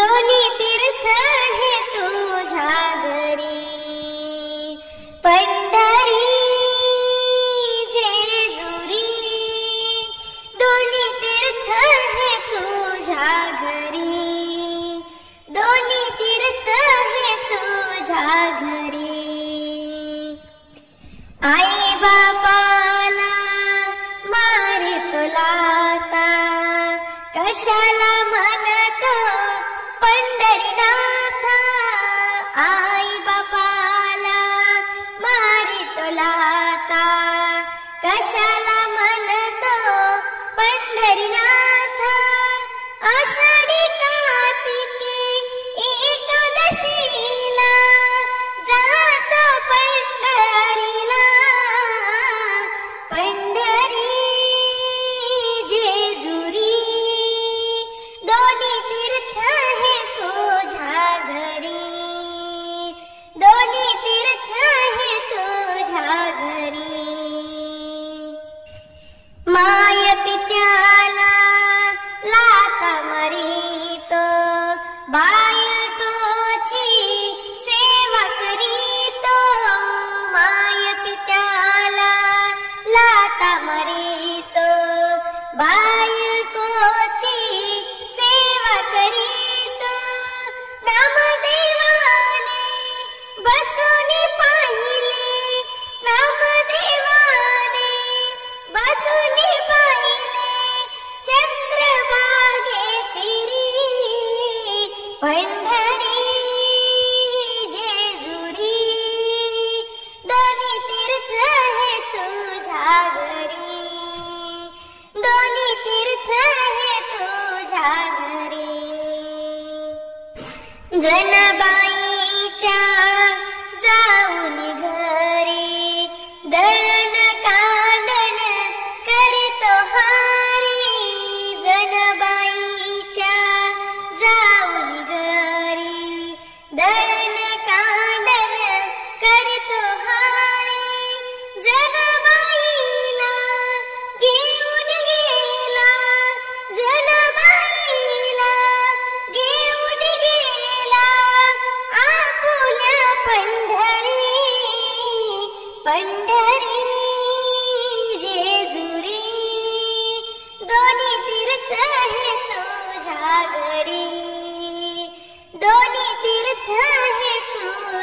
दोन्ही तीर्थ हे तुझ्या घरी, पंढरी जेजुरी, दोन्ही तीर्थ हे तुझ्या घरी, दोन्ही तीर्थ हे तुझ्या घरी. आई बापाला मारितो लाथा, कशाला म्हणतो पंढरीनाथा. आई बापाला मारितो लाथा, कशाला म्हणतो पंढरीनाथा. आषाढी कार्तिकी एकादशीला जातो पंढरीला, पंढरी जेजुरी, दोन्ही तीर्थ हे तुझ्या घरी, दोन्ही तीर्थ हे तुझ्या घरी. माय पित्याला लाथा मारितो, बायकोची सेवा करीतो. माय पित्याला लाथा मारितो, बायकोची सेवा करीतो. नामदेवाने बसून पाहिले, नामदेवाने बसून पाहिले, चंद्रभागे तिरी, पंढरी जेजुरी, दोन्ही तीर्थ हे तुझ्या घरी, दोन्ही तीर्थ हे तुझ्या घरी. जनाबाईच्या जाऊन घरी, दळण कांडण करतो हारी. जनाबाईच्या जाऊन घरी, दळण कांडण करतो हारी. जनाबाईला घेऊन गेला, जनाबाईला घेऊन गेला, आपुल्या पंढरी, पंढरी जेजुरी, दोन्ही तीर्थ हे तुझ्या घरी, दोन्ही तीर्थ